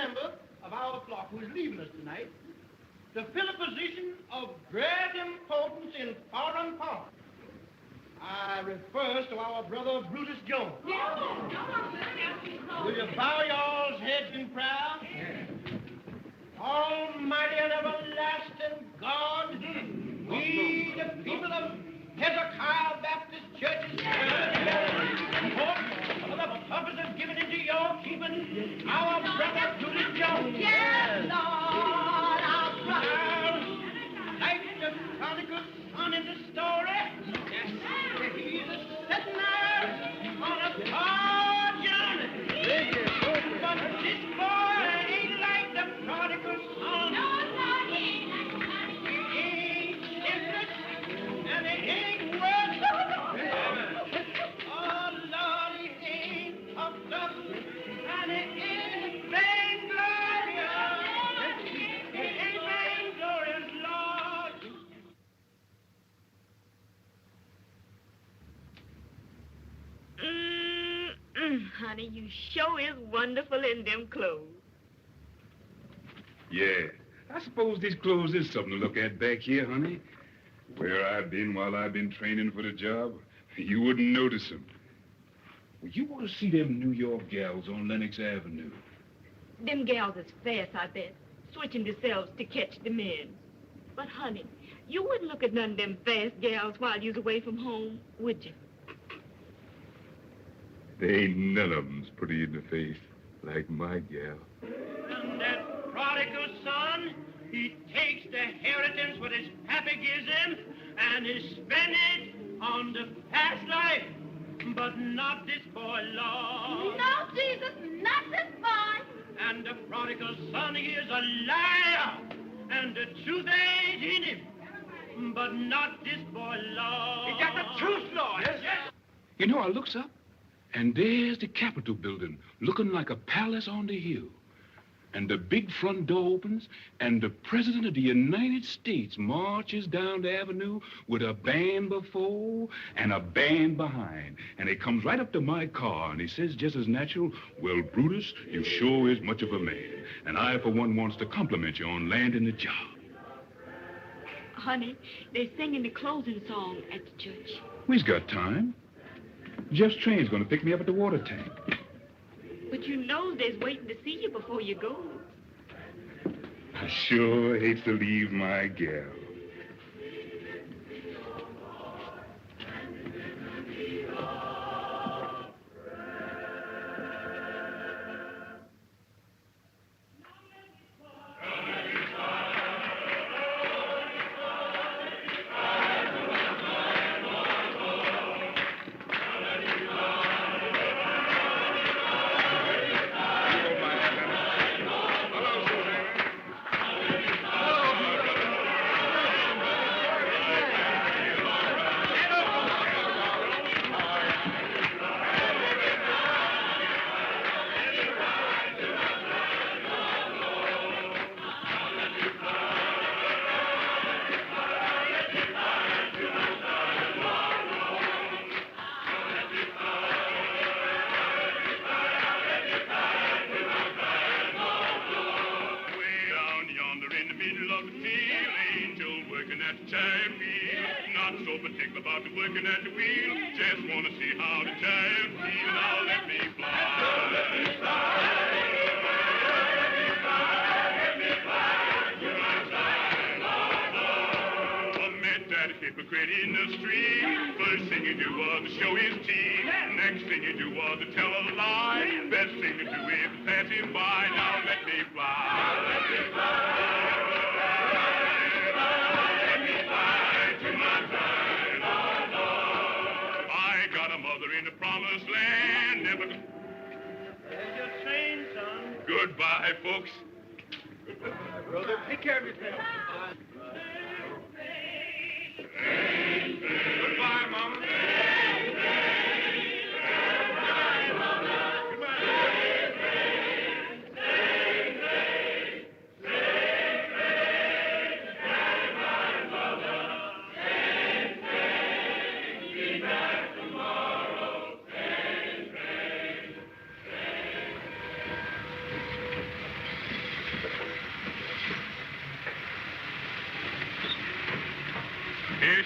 member of our flock who is leaving us tonight to fill a position of great importance in foreign parts. I refers to our brother Brutus Jones. Will you bow y'all's heads in prayer? Almighty and everlasting God, we, the people of Hezekiah Baptist Church's for the purpose of giving into your keeping our brother Brutus Jones. Yes, Lord, our brother. Like the prodigal son in the story, he's a sitting there on a far journey. But this boy ain't like the prodigal son. No, Lord, he ain't. He ain't shiftless, and he ain't worthless. Oh, Lord, he ain't puffed up, and he ain't vainglorious. He ain't vainglorious, Lord. Honey, you sure is wonderful in them clothes. Yeah, I suppose these clothes is something to look at back here, honey. Where I've been while I've been training for the job, you wouldn't notice them. Well, you ought to see them New York gals on Lenox Avenue. Them gals is fast, I bet, switching themselves to catch the men. But, honey, you wouldn't look at none of them fast gals while you was away from home, would you? There ain't none of them's pretty in the face like my gal. And that prodigal son, he takes the inheritance what his pappy gives him and he spend it on the past life. But not this boy, Lord. No, Jesus, not this boy. And the prodigal son, he is a liar. And the truth ain't in him. But not this boy, Lord. He got the truth, Lord. Yes, yes. You know, I looks up, and there's the Capitol building, looking like a palace on the hill. And the big front door opens, and the President of the United States marches down the avenue with a band before and a band behind. And he comes right up to my car, and he says just as natural, "Well, Brutus, you sure is much of a man. And I, for one, wants to compliment you on landing the job." Honey, they're singing the closing song at the church. We've got time. Jeff's train's gonna pick me up at the water tank. But you know they's waiting to see you before you go. I sure hate to leave my gal. Goodbye, folks. Goodbye, brother. Take care of yourself. Goodbye, Mama.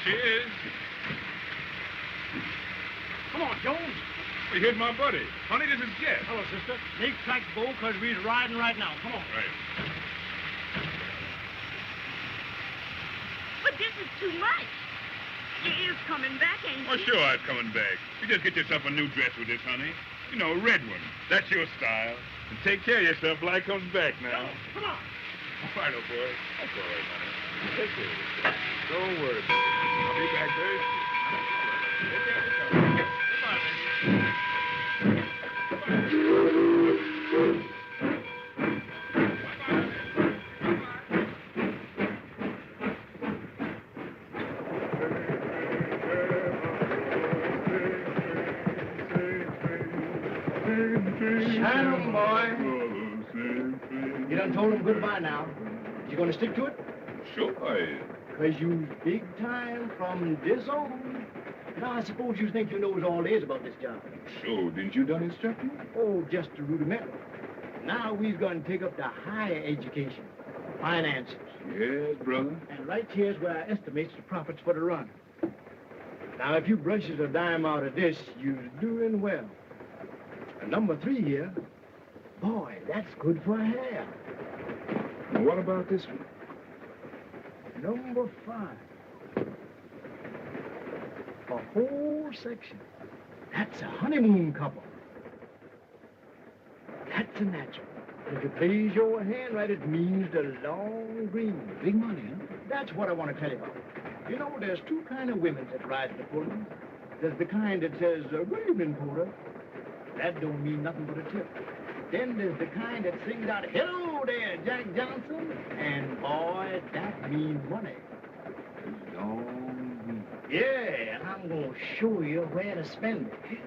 she is. Come on, Jones. Well, here's my buddy. Honey, this is Jeff. Hello, sister. Make tracks, Bo, because we're riding right now. Come on. Right. But this is too much. You is coming back, ain't Oh, you? sure, I'm coming back. You just get yourself a new dress with this, honey. You know, a red one. That's your style. And take care of yourself till I comes back now. Come on. All right, old boy. That's all right, honey. Take care of yourself. Don't worry about it. I'll be back very soon. Take care of yourself. Goodbye, baby. Shine 'em, boy. You done told him goodbye now. You gonna stick to it? Sure I am. Because you big time from this on. Now, I suppose you think you knows all there is about this job. Sure, didn't you done instructing? Oh, just a rudimental. Now we're going to take up the higher education, finances. Yes, brother. And right here's where I estimates the profits for the run. Now, if you brushes a dime out of this, you're doing well. And number 3 here, boy, that's good for hair. And what about this one? Number 5. A whole section. That's a honeymoon couple. That's a natural. If it plays your hand right, it means the long green. Big money, huh? That's what I want to tell you about. You know, there's 2 kind of women that ride the Pullman. There's the kind that says, good evening, Porter. That don't mean nothing but a tip. Then there's the kind that sings out, hello there, Jack Johnson. And boy, that means money. Long green. Yeah, and I'm going to show you where to spend it.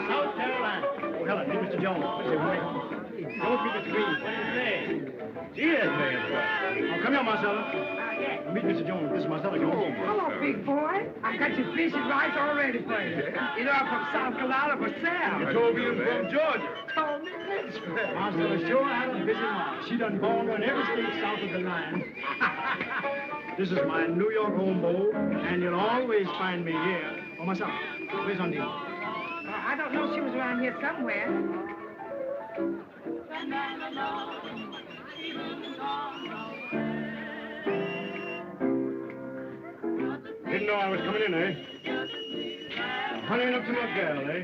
South Carolina. Oh, hello, meet Mr. Jones. Don't meet Mr. Green. What do you say? Cheers, man. Oh, come here, Marcella. Meet Mr. Jones. This is Marcella Jones. Hello, big boy. I got your fish and rice all ready for you. You know, I'm from South Carolina for sale. You told me you was from Georgia. Told me this. Marcella sure had a busy mom. She done born on every state south of the line. This is my New York home, Bo, and you'll always find me here. Oh, Marcella, where's Undine? I don't know. She was around here somewhere. Didn't know I was coming in, eh? Honeying up to my girl, eh?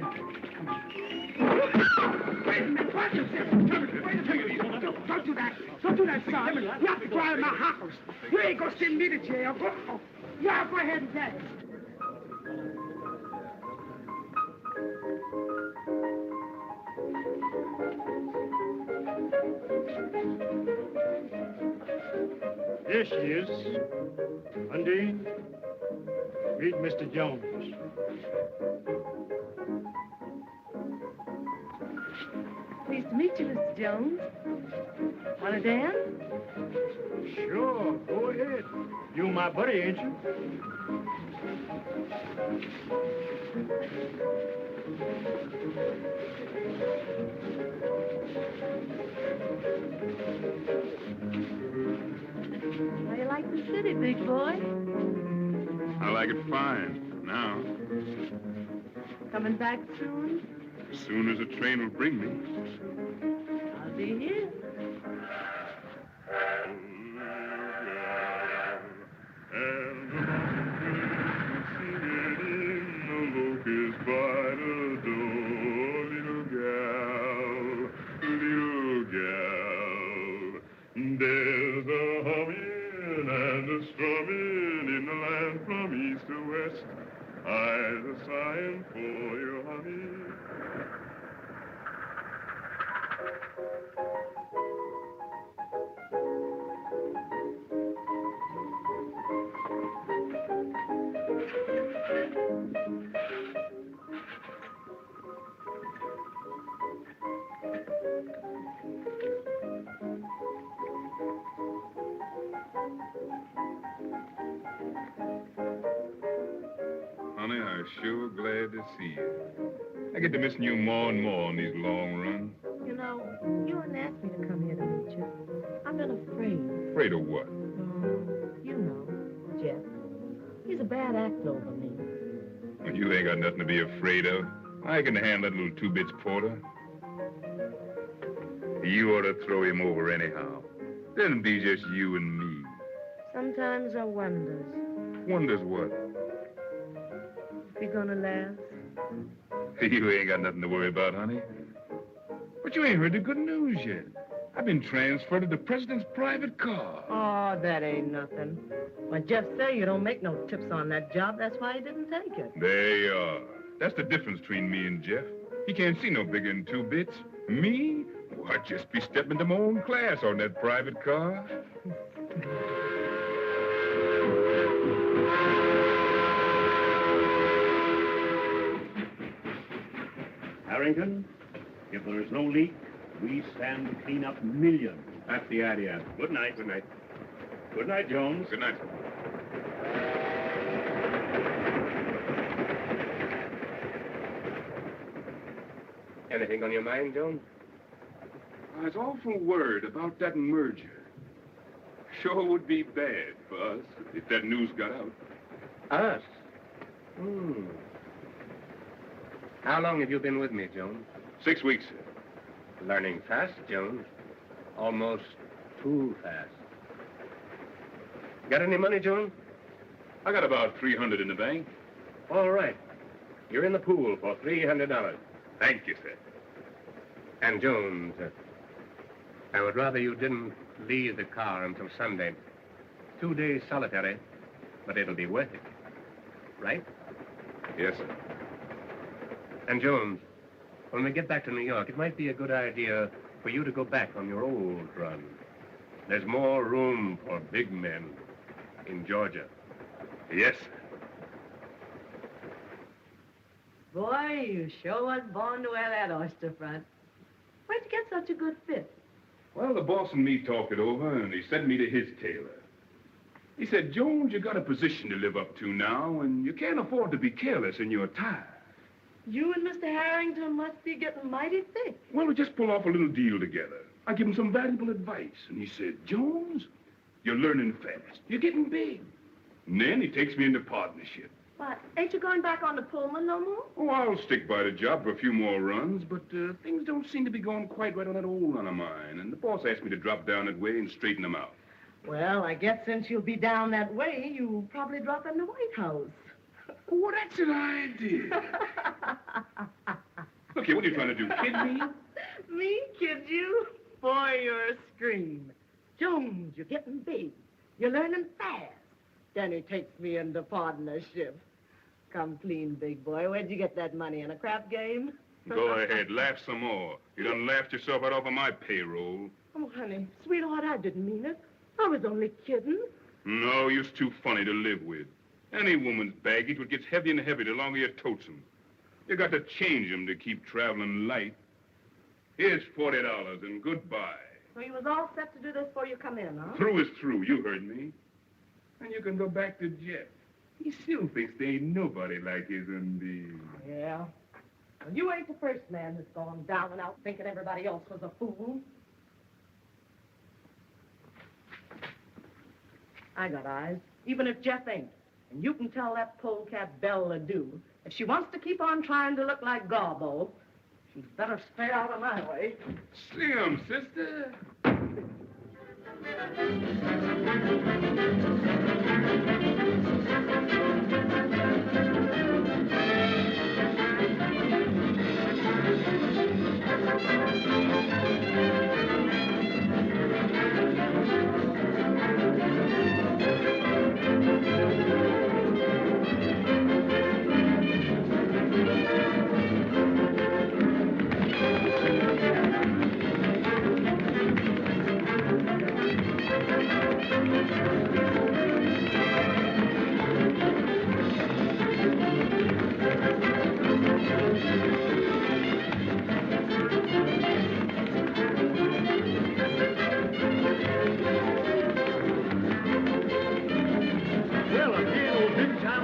Wait a minute. Watch yourself. Wait a minute. Don't do that. Don't do that, son. You have to drive my house. You ain't gonna send me to jail. Go ahead and get it. There she is. Undine, meet Mr. Jones. Pleased to meet you, Mr. Jones. Want to dance? Sure, go ahead. You my buddy, ain't you? How you like the city, big boy? I like it fine now. Coming back soon? As soon as the train will bring me. I'll be here. There's a humming and a strumming in the land from east to west. I've a sighing for you, honey. honey. I'm sure glad to see you. I get to missing you more and more on these long runs. You know, you wouldn't ask me to come here to meet you. I've been afraid. Afraid of what? You know, Jeff. He's a bad actor over me. Well, you ain't got nothing to be afraid of. I can handle that little 2 bits porter. You ought to throw him over anyhow. Then be just you and me. Sometimes I wonders Wonders what? if you're gonna last. You ain't got nothing to worry about, honey. But you ain't heard the good news yet. I've been transferred to the president's private car. Oh, that ain't nothing. Well, Jeff said you don't make no tips on that job. That's why he didn't take it. There you are. That's the difference between me and Jeff. He can't see no bigger than 2 bits. Me? Well, I'd just be stepping into my own class on that private car. Harrington, if there is no leak, we stand to clean up millions. That's the idea. Good night. Good night. Good night, Jones. Good night. Anything on your mind, Jones? I was awful worried about that merger. Sure would be bad for us if that news got out. Us? How long have you been with me, Jones? 6 weeks, sir. Learning fast, Jones. Almost too fast. Got any money, Jones? I got about $300 in the bank. All right. You're in the pool for $300. Thank you, sir. And, Jones, I would rather you didn't leave the car until Sunday. 2 days solitary, but it'll be worth it. Right? Yes, sir. And, Jones, when we get back to New York, it might be a good idea for you to go back on your old run. There's more room for big men in Georgia. Yes, sir. Boy, you sure was born to wear that oyster front. Where'd you get such a good fit? Well, the boss and me talked it over, and he sent me to his tailor. He said, Jones, you got a position to live up to now, and you can't afford to be careless in your attire. You and Mr. Harrington must be getting mighty thick. Well, we just pulled off a little deal together. I give him some valuable advice, and he said, Jones, you're learning fast. You're getting big. And then he takes me into partnership. But ain't you going back on the Pullman no more? Oh, I'll stick by the job for a few more runs, but things don't seem to be going quite right on that old run of mine, and the boss asked me to drop down that way and straighten them out. Well, I guess since you'll be down that way, you'll probably drop in the White House. Oh, that's an idea. Look here, what are you trying to do, kid me? Me kid you? Boy, you're a scream. Jones, you're getting big. You're learning fast. Then he takes me into partnership. Come clean, big boy. Where'd you get that money? In a crap game? Go ahead, laugh some more. You done laughed yourself right off of my payroll. Oh, honey, sweetheart, I didn't mean it. I was only kidding. No, you're too funny to live with. Any woman's baggage would get heavier and heavier the longer you totes 'em. You got to change 'em to keep traveling light. Here's $40 and goodbye. So you was all set to do this before you come in, huh? Through is through, you heard me. And you can go back to Jeff. He still thinks there ain't nobody like his Undine. Yeah. Well, you ain't the first man that's gone down and out thinking everybody else was a fool. I got eyes, even if Jeff ain't. And you can tell that polecat Belle do. If she wants to keep on trying to look like Garbo, she'd better stay out of my way. Slim, sister.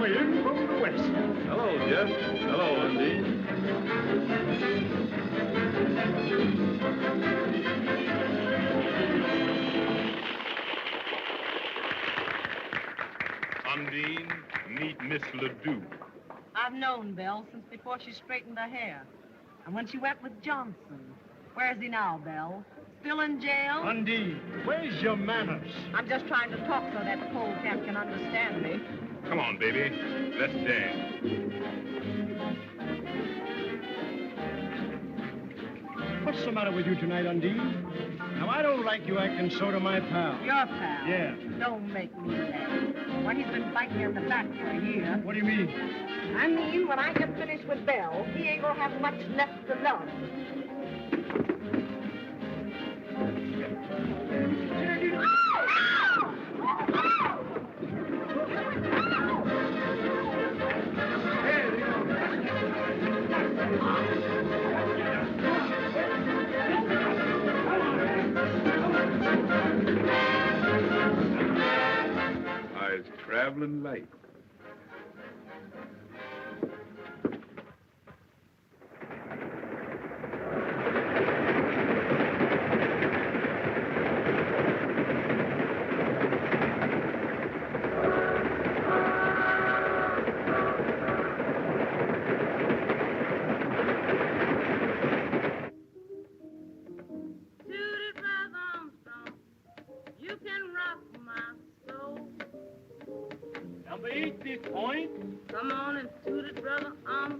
coming in from the west. Hello, Jeff. Hello, Undine. Undine, meet Miss Ledoux. I've known Belle since before she straightened her hair. And when she went with Johnson. Where's he now, Belle? Still in jail? Undine, where's your manners? I'm just trying to talk so that polecat can understand me. Come on, baby. Let's dance. What's the matter with you tonight, Undine? Now, I don't like you acting so to my pal. Your pal? Yeah. Don't make me laugh. Well, he's been biting me in the back for a year. What do you mean? I mean, when I get finished with Belle, he ain't gonna have much left to love. Eyes traveling light. Number 8, this point. Come on and toot it, brother.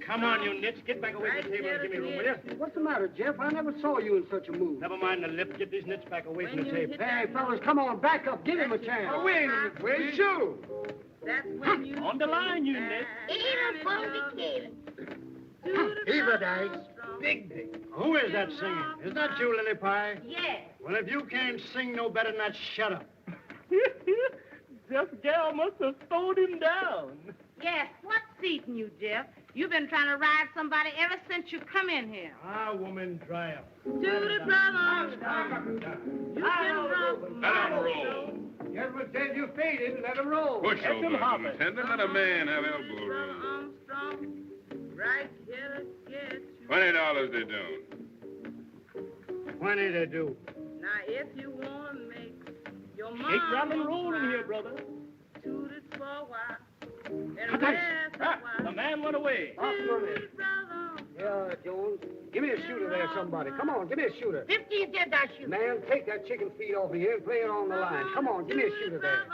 Come on, you nits. Get back away from the table and give me room, will you? What's the matter, Jeff? I never saw you in such a mood. Never mind the lip. Get these nits back away from the table. Hey, fellas, come on, back up. Give him a chance. Oh, wait a minute. Where's you? That's when you... On the line, you nits. Heyward A. Big. Who is that singing? Is that you, Lily Pie? Yes. Well, if you can't sing no better than that, shut up. Jeff Gal must have throwed him down. Yes, what's eating you, Jeff? You've been trying to ride somebody ever since you come in here. Ah, woman, dry up. Toot it, brother. You can rock Let him roll. Jeff was dead, you faded. Let him roll. Push Let over, them hop it. contender. Let a man have elbow room. Armstrong, right here to get you. $20 they don't. 20 they do. Now, if you want to make your mom... Shake, rattle, and roll in here, brother. Toot it for a while. And Cut rest it. a Ah, while. the man went away. Toot it, brother. Yeah, Jones. Give me a shooter there, somebody. Come on, give me a shooter. 50 get that shoe. Man, take that chicken feed off of here and play it on the line. Come on, give me a shooter there.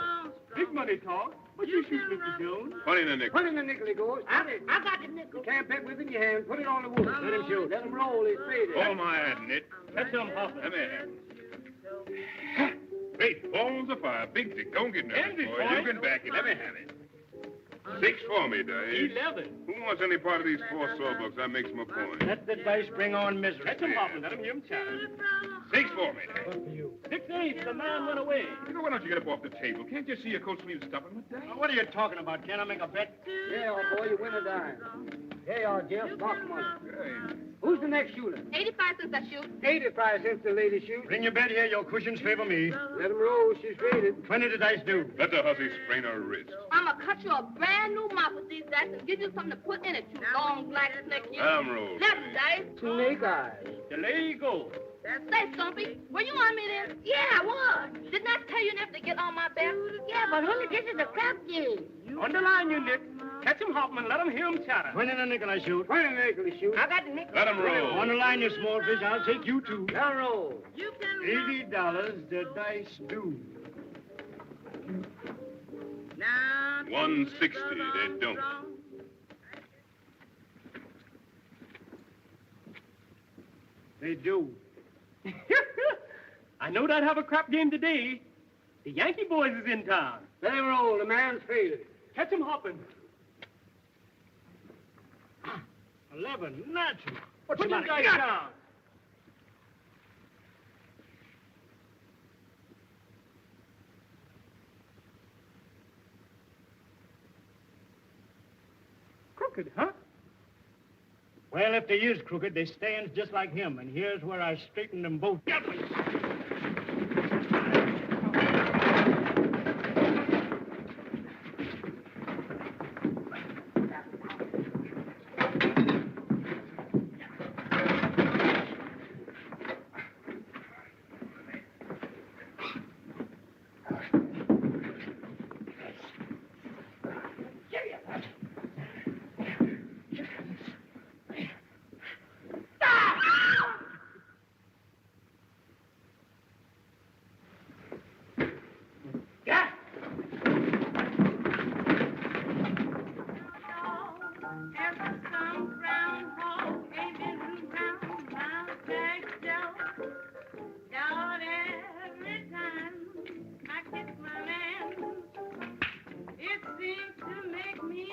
Big money talk. What you shoot, Mr. Jones? 20 in the nickel. Put in the nickel, he goes. I got the nickel. You can't bet with it in your hand. Put it on the wood. Let him shoot. Let him roll. He's faded. Hold my hand, Nit. Catch him, Hoffman. Let me have it. Great balls of fire. Big dick. Don't get nervous, End it, boy. boy. You can back it. Let me have it. 6 for me, Dave. 11. Who wants any part of these 4 sawbucks? That makes my point. Let the dice bring on misery. Catch him, Hoffman. Let him hear him chat. 6 for me, Dave. Good for you. 6-8. The man went away. You know, why don't you get up off the table? Can't you see your coat sleeves stopping with that? Now, what are you talking about? Can I make a bet? Yeah, old boy, you win a dime. Here you are, Jeff. Box money. Hey. Who's the next shooter? 85 cents a shoot. 85 cents the lady shoots. Bring your bet here. Your cushions favor me. Let him roll. She's faded. 20 the dice do. Let the hussy sprain her wrist. I'm gonna cut you a brand new mop with these dice and give you something to put in it, you long black snake. You. I'm rolling. Left dice. Snake eyes. There you go. Say, Stumpy, were you on me then? Yeah, I was. Didn't I tell you never to get on my back? Yeah, but honey, this is a crap game. On the line, you nit. Catch him, Hoffman. Let him hear him chatter. 20 the nickel I shoot. 20 nickel he shoots. I got the nickel. Let him roll. On the line, you small fish. I'll take you two. Let him roll. You can $80 the dice do. now. 160 they don't. They do. I know they'd have a crap game today. The Yankee boys is in town. Let him roll. The man's faded. Catch him, Hoffman. 11. Natural. What's Put the your matter? dice down. Crooked, huh? Well, if they is crooked, they stands just like him, and here's where I straighten them both.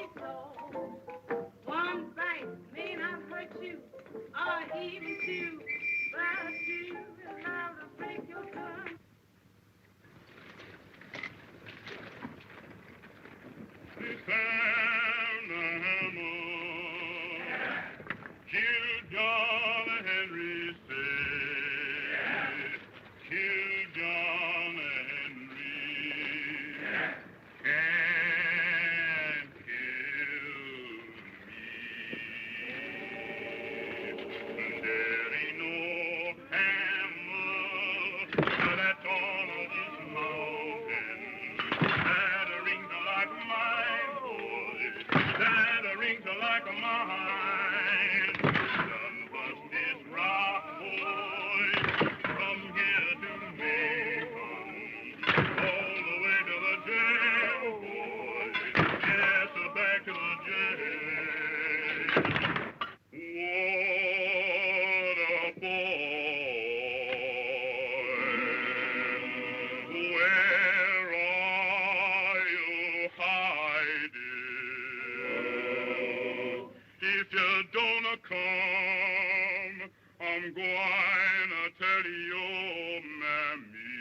me so. One bite may not hurt you, or even two, but you will have to break your tongue. Kill John Henry, say. Kill John Henry. Can't kill me. There ain't no hammer that's on this mountain that rings like mine, boy. That rings like mine. None but this rock, boy, from here to Macon, all the way to the jail, boy. Yes, back to the jail. What a boy. Where are you hiding? If you don't come, I'm going to tell your mammy.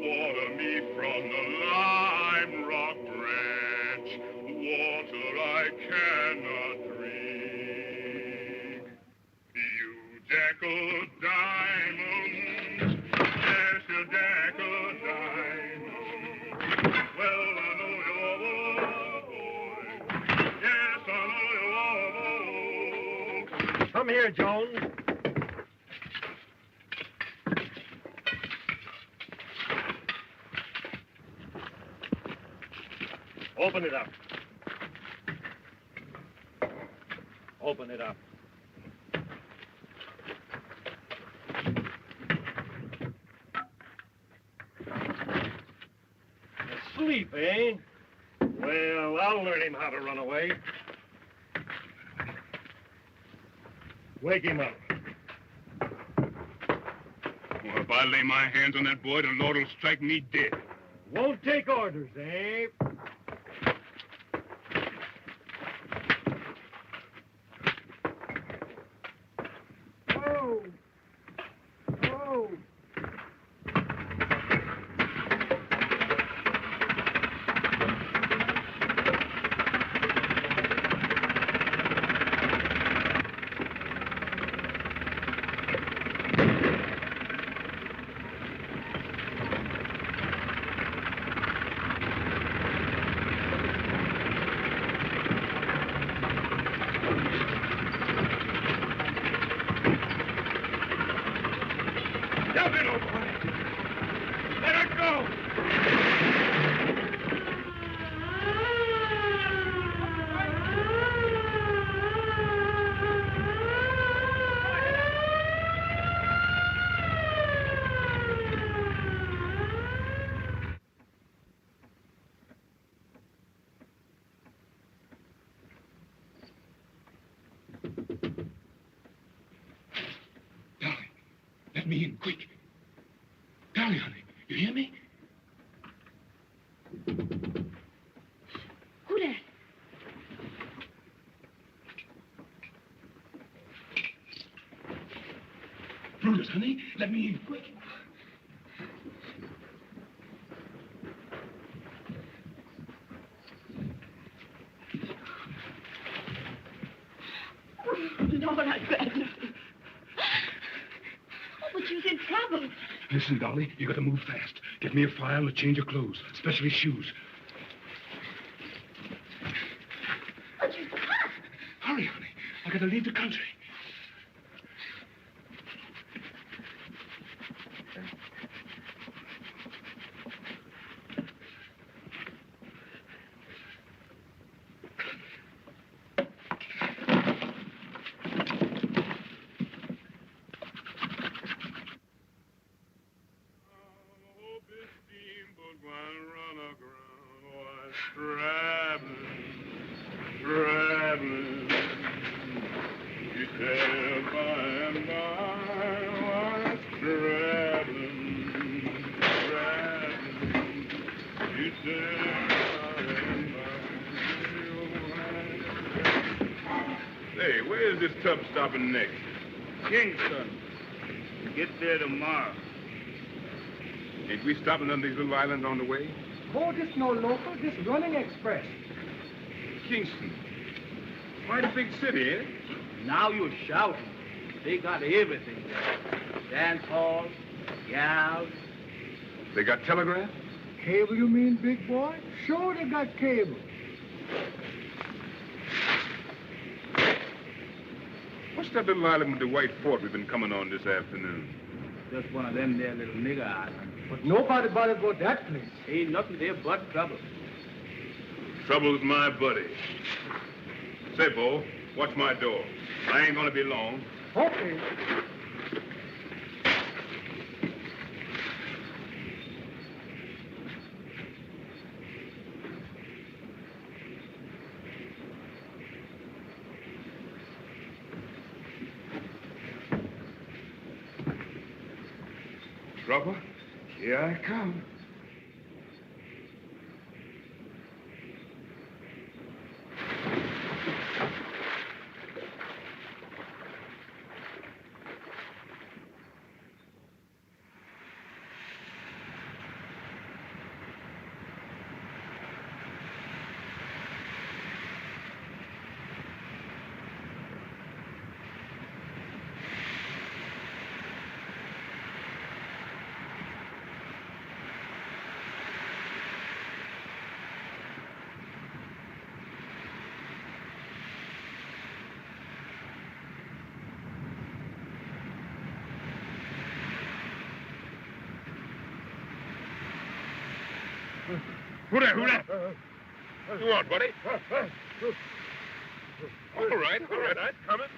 Water me from the lime rock branch, water I cannot drink. You jack of diamonds, yes, you jack of diamonds. Well, I know you're a boy. Yes, I know you're a boy. Come here, Jones. Open it up. Open it up. Asleep, eh? Well, I'll learn him how to run away. Wake him up. Well, if I lay my hands on that boy, the Lord will strike me dead. Won't take orders, eh? Oh. Oh. Jump in, old boy. Let her go. Darling, let me in, quick. Darling, honey, you hear me? Who that? Brutus, honey, let me in, quick. Lord, I'd rather. Oh, but you're in trouble. Listen, Dolly, you got to move fast. Get me a file and a change of clothes, especially shoes. But you can't. Hurry, honey. I got to leave the country. Hey, where's this tub stopping next? Kingston. Get there tomorrow. Ain't we stopping on these little islands on the way? Oh, this no local, this running express. Kingston. Quite a big city, ain't it? Now you're shouting. They got everything there. Dance hall, gals. They got telegraph? Cable, you mean, big boy? Sure, they got cable. What's that little island with the white fort we've been coming on this afternoon? Just one of them there little nigger islands. But nobody bothered about that place. Ain't nothing there but trouble. Trouble's my buddy. Say, Bo, watch my door. I ain't gonna be long. Okay. Trouble? Here I come. Who there? What you want, buddy? All right, I'm coming.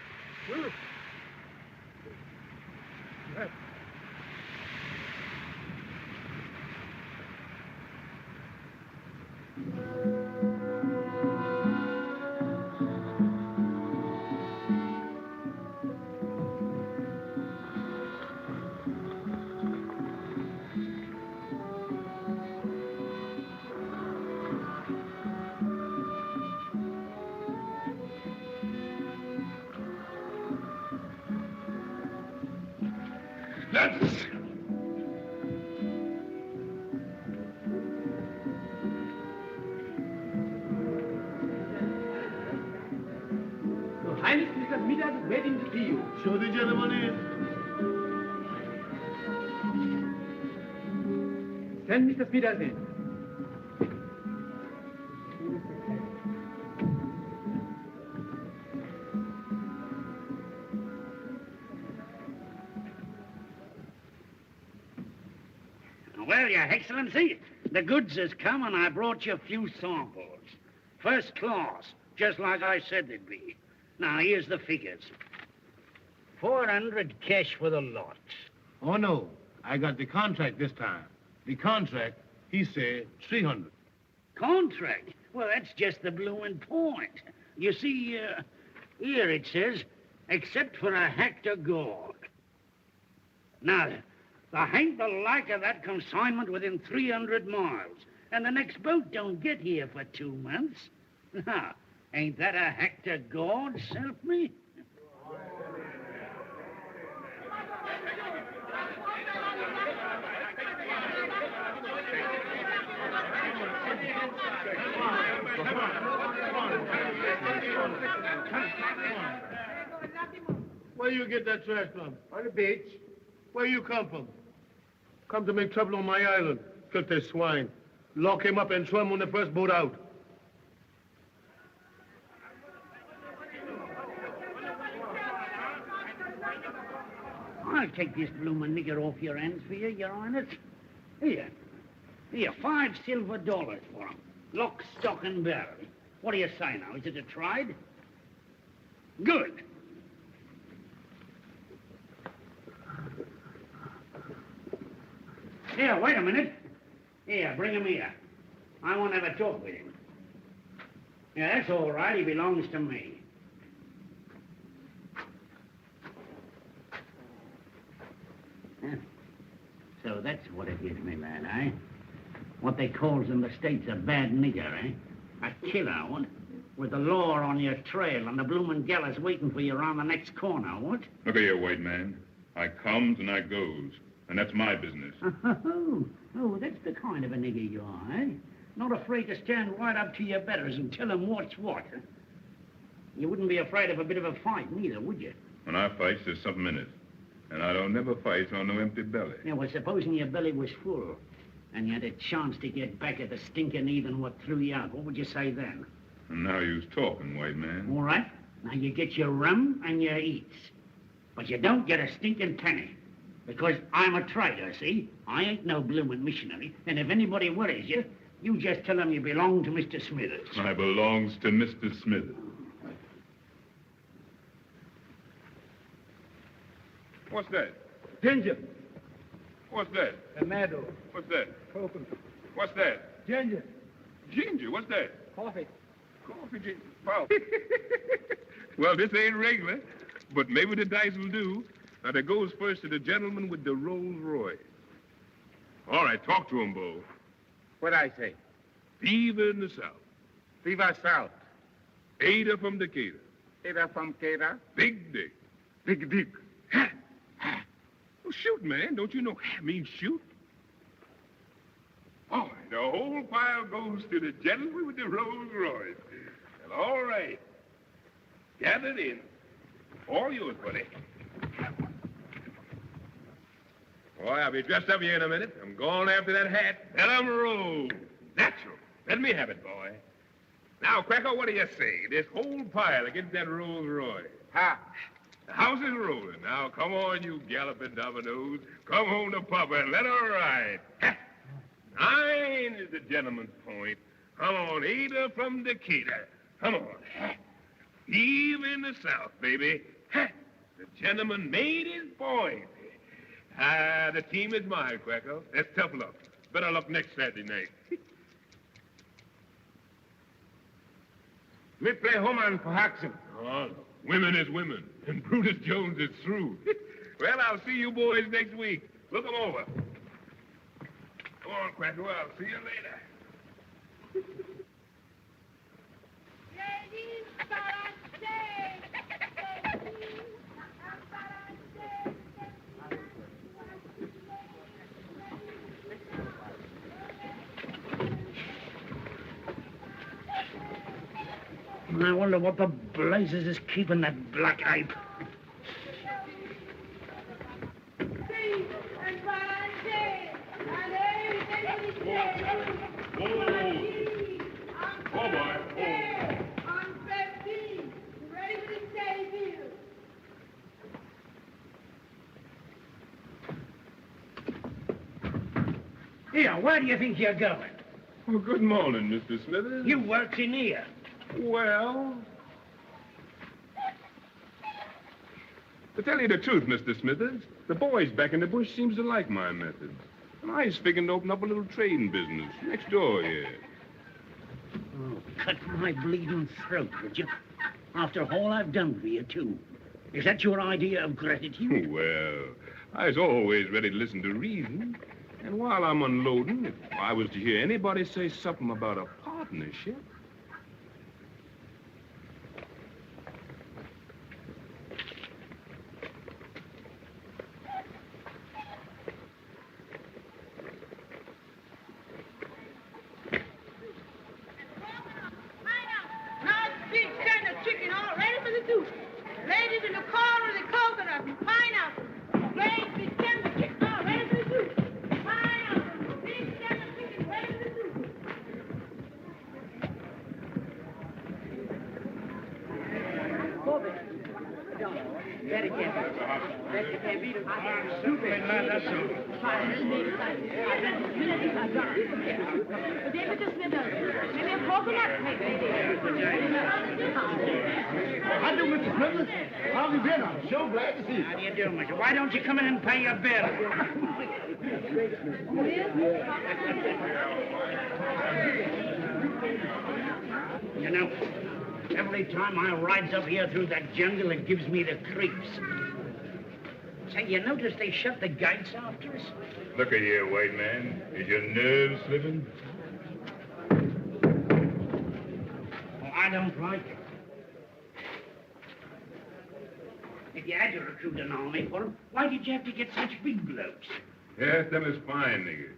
Your Highness, Mr. Smithers is waiting to see you. Show the gentleman in. Send Mr. Smithers in. Well, Your Excellency, the goods has come and I brought you a few samples. First class, just like I said they'd be. Now, here's the figures. 400 cash for the lot. Oh, no. I got the contract this time. The contract, he said 300. Contract? Well, that's just the bloomin' point. You see, here it says, except for a hectare gold. Now, there ain't the like of that consignment within 300 miles, and the next boat don't get here for 2 months. Now, ain't that a hectare gold, self me? Where you get that trash from? On the beach. Where you come from? Come to make trouble on my island. Filthy swine. Lock him up and throw him on the first boat out. I'll take this bloomin' nigger off your hands for you, Your Highness. Here, 5 silver dollars for him. Lock, stock, and barrel. What do you say now? Is it a tried? Good. Here, wait a minute. Here, bring him here. I want to have a talk with him. Yeah, that's all right. He belongs to me. So that's what it is, me lad, eh? What they calls in the States a bad nigger, eh? A killer, what? With the law on your trail and the bloomin' gallows waiting for you around the next corner, what? Look here, white man. I comes and I goes, and that's my business. Oh, that's the kind of a nigger you are, eh? Not afraid to stand right up to your betters and tell them what's what. You wouldn't be afraid of a bit of a fight, neither, would you? When I fight, there's something in it. And I don't never fight on no empty belly. Yeah, well, supposing your belly was full, and you had a chance to get back at the stinking heathen what threw you out, what would you say then? And now you's talking, white man. All right. Now you get your rum and your eats. But you don't get a stinking penny. Because I'm a trader, see? I ain't no bloomin' missionary. And if anybody worries you, you just tell them you belong to Mr. Smithers. I belongs to Mr. Smithers. What's that? Ginger. What's that? Tomato. What's that? Coconut. What's that? Ginger. Ginger, what's that? Coffee. Coffee, ginger. Wow. Well, this ain't regular, but maybe the dice will do. Now, that goes first to the gentleman with the Rolls Royce. All right, talk to him, Bo. What'd I say? Fever in the South. Fever South. Ada from Decatur. Ada from Decatur. Big Dick. Big Dick. Ha! Ha! Well, shoot, man. Don't you know ha means shoot? All right, the whole pile goes to the gentleman with the Rolls Royce. And all right. Gathered in. All yours, buddy. Boy, I'll be dressed up here in a minute. I'm going after that hat. Let 'em roll. Natural. Let me have it, boy. Now, Cracker, what do you say? This whole pile against that Rolls Royce. Ha! The house is rolling. Now, come on, you galloping dominoes. Come home to Papa and let her ride. Ha! 9 is the gentleman's point. Come on, Ada from Decatur. Come on. Ha! Eve in the South, baby. Ha! The gentleman made his point. The team is mine, Cracker. That's tough luck. Better luck next Saturday night. Me play Homan for Haxon. Oh, women is women, and Brutus Jones is through. Well, I'll see you boys next week. Look 'em over. Come on, Cracker. I'll see you later. I wonder what the blazes is keeping that black ape. Here, where do you think you're going? Well, good morning, Mr. Smithers. You works in here. Well, to tell you the truth, Mr. Smithers, the boys back in the bush seems to like my methods. And I was figuring to open up a little trading business next door here. Oh, cut my bleeding throat, would you? After all I've done for you, too. Is that your idea of gratitude? Well, I was always ready to listen to reason. And while I'm unloading, if I was to hear anybody say something about a partnership... Ladies in the corner, the coconut, pineapple, great big tender chicken, all ready for the soup. Pineapple, big tender chicken, ready for the soup. Very careful. Very careful. Stupid, man, that's so. How do, Mr. Smithers? How have you been? I'm so glad to see you. How do you do, mister? Why don't you come in and pay your bill? You know, every time I rides up here through that jungle, it gives me the creeps. Say, you notice they shut the gates after us? Look at here, white man. Is your nerve slipping? Well, I don't like it. If you had to recruit an army for them, why did you have to get such big blokes? Yes, them is fine niggas.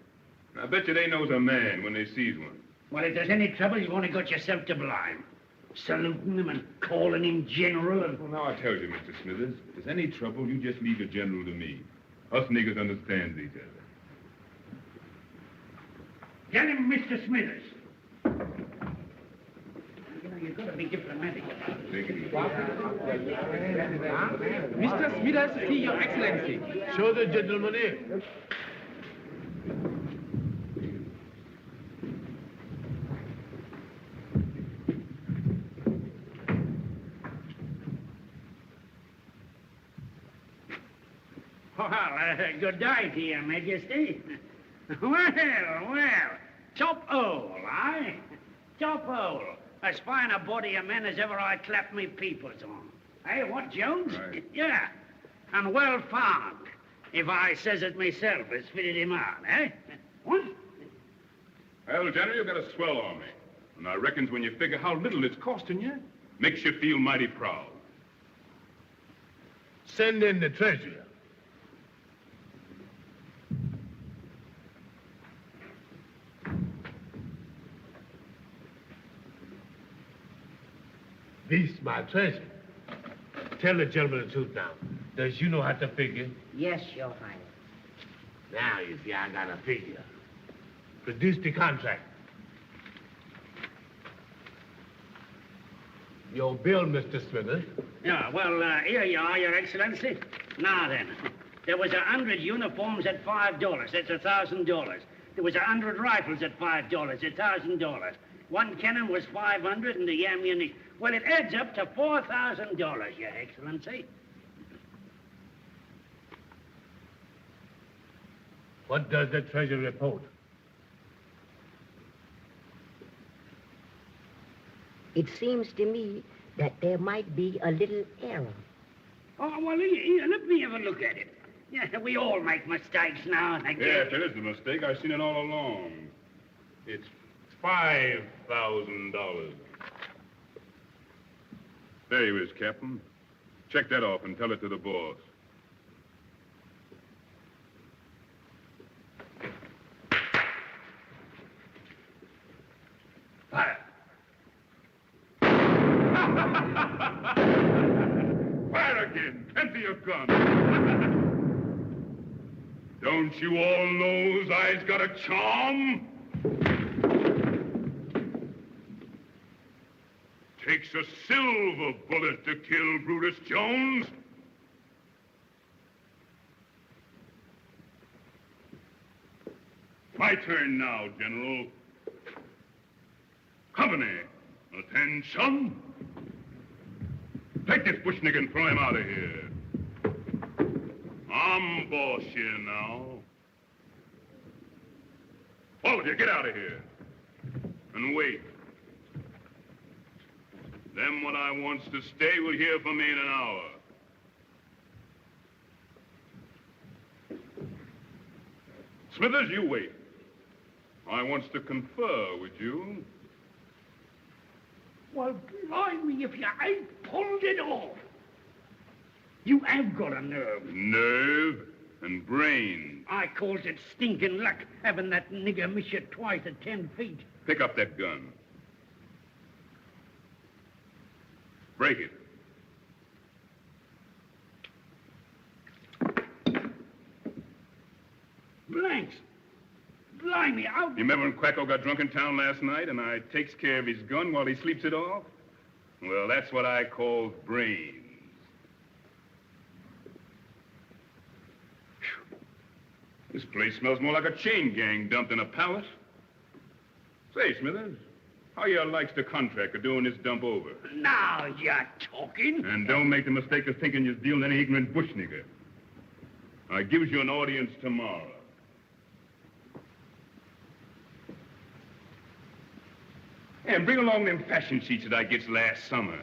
I bet you they knows a man when they sees one. Well, if there's any trouble, you've only got yourself to blame. Saluting him and calling him general and... Well, now I tell you, Mr. Smithers, if there's any trouble, you just leave the general to me. Us niggas understands each other. Tell him, Mr. Smithers. You know, you've got to be diplomatic about it. Take it easy. Mr. Smithers, see your excellency. Show the gentleman in. Well, good day to you, Majesty. Well, top hole, eh? Top hole. As fine a body of men as ever I clapped me peepers on. Eh, what, Jones? Right. Yeah. And well found, if I says it myself has fitted him out, eh? What? Well, General, you got a swell army. And I reckons when you figure how little it's costing you, makes you feel mighty proud. Send in the treasurer. This my treasure. Tell the gentleman the truth now. Does you know how to figure? Yes, Your Highness. Now you see I got a figure. Produce the contract. Your bill, Mr. Smithers. Yeah, well, here you are, Your Excellency. Now then, there was 100 uniforms at $5. That's $1,000. There was 100 rifles at $5. $1,000. One cannon was 500 and the ammunition. Well, it adds up to $4,000, Your Excellency. What does the treasury report? It seems to me that there might be a little error. Oh, well, here, let me have a look at it. Yeah, we all make mistakes now and again. Yeah, if there is a mistake, I've seen it all along. It's $5,000. There you is, Captain. Check that off and tell it to the boss. Fire. Fire again! Empty your gun! Don't you all know I's got a charm? Takes a silver bullet to kill Brutus Jones. My turn now, General. Company, attention. Take this bush nigger and throw him out of here. I'm boss here now. All of you, get out of here. And wait. Them what I wants to stay will hear from me in an hour. Smithers, you wait. I wants to confer with you. Well, blimey, if you ain't pulled it off. You have got a nerve. Nerve and brain. I calls it stinking luck, having that nigger miss you twice at 10 feet. Pick up that gun. Break it. Blanks. Blimey, You remember when Quacko got drunk in town last night and I takes care of his gun while he sleeps it off? Well, that's what I call brains. Whew. This place smells more like a chain gang dumped in a palace. Say, Smithers, how you likes the contract of doing this dump over? Now you're talking. And don't make the mistake of thinking you're dealing any ignorant bush nigger. I gives you an audience tomorrow. And bring along them fashion sheets that I gets last summer.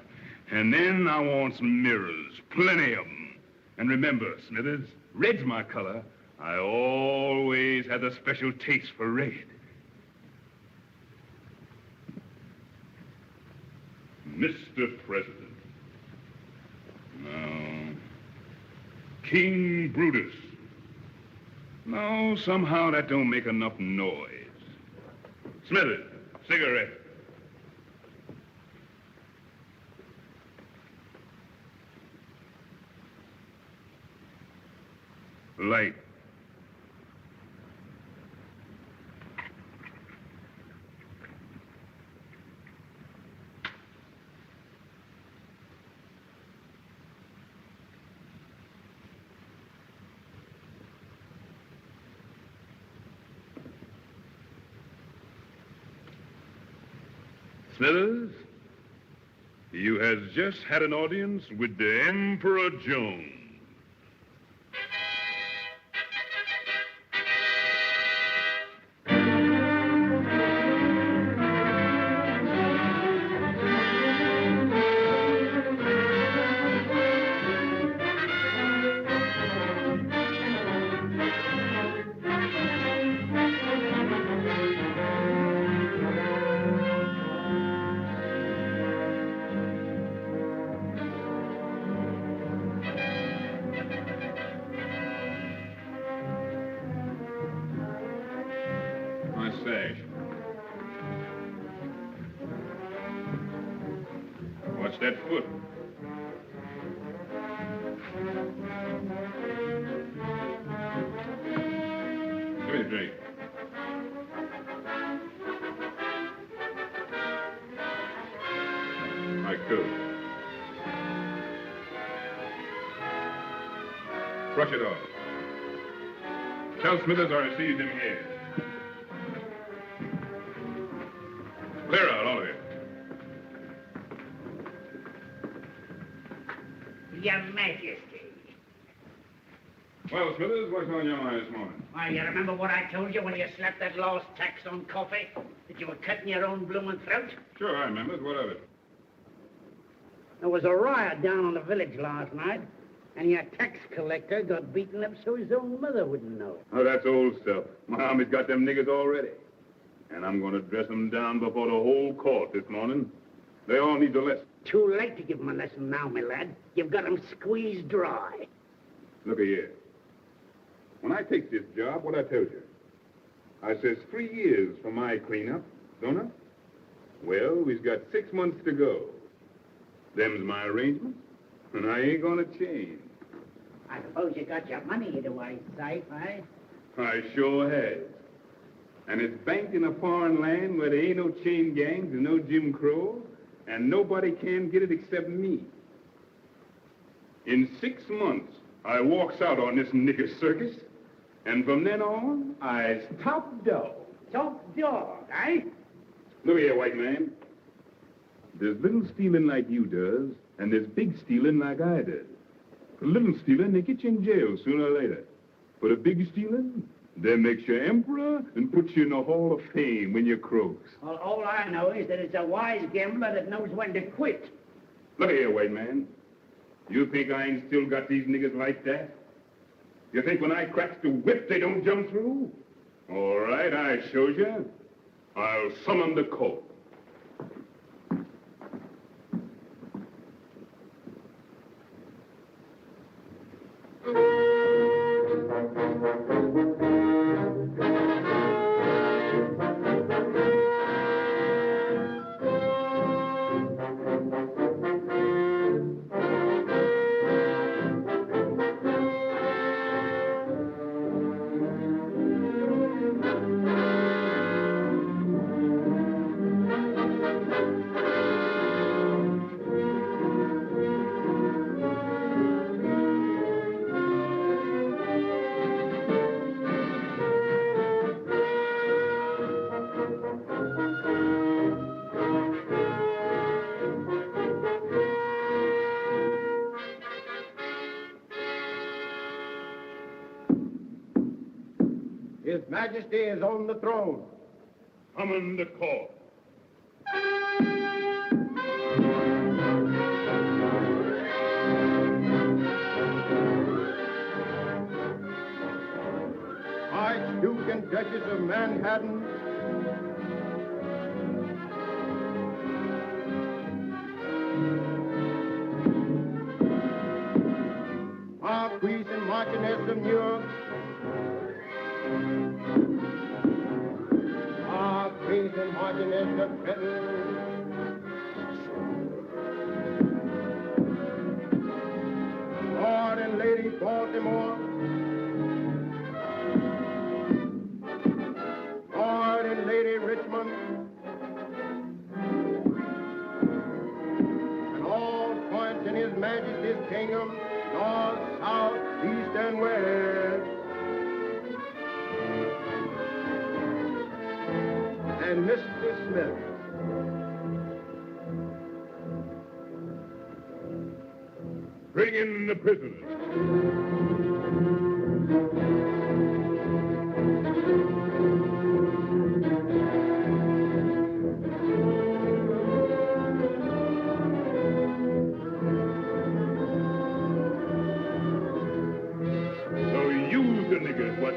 And then I want some mirrors, plenty of them. And remember, Smithers, Red's my color. I always had a special taste for red. Mr. President. No. King Brutus. No, somehow that don't make enough noise. Smithers, cigarette. Light. Smithers, you has just had an audience with the Emperor Jones. Watch that foot. Give me a drink. My coat. Brush it off. Tell Smithers I received him here. Clear out, all of you. Your Majesty. Well, Smithers, what's on your mind this morning? Why, you remember what I told you when you slapped that lost tax on coffee? That you were cutting your own bloomin' throat? Sure, I remember. What of it? There was a riot down on the village last night, and your tax collector got beaten up so his own mother wouldn't know. Oh, that's old stuff. My army's got them niggers already. And I'm going to dress them down before the whole court this morning. They all need a lesson. Too late to give them a lesson now, my lad. You've got them squeezed dry. Look here. When I take this job, what I told you? I says 3 years for my cleanup, don't I? Well, we've got 6 months to go. Them's my arrangements, and I ain't gonna change. I suppose you got your money the way, safe, eh? I sure has. And it's banked in a foreign land where there ain't no chain gangs and no Jim Crow, and nobody can get it except me. In 6 months, I walks out on this nigger circus, and from then on, I's top dog. Top dog, eh? Look here, white man. There's little stealing like you does, and there's big stealing like I did. For little stealing, they get you in jail sooner or later. For the big stealing, they makes you emperor and puts you in the Hall of Fame when you croaks. Well, all I know is that it's a wise gambler that knows when to quit. Look here, white man. You think I ain't still got these niggers like that? You think when I cracks the whip, they don't jump through? All right, I shows you. I'll summon the court. His Majesty is on the throne. Summon the court. Duke and Duchess of Manhattan, Marquis and Marchioness of New York, Marquis and Marchioness of Britain, Lord and Lady Baltimore, Lord and Lady Richmond, and all points in His Majesty's kingdom, north, south, east, and west. And Mr. Smith. Bring in the prisoners.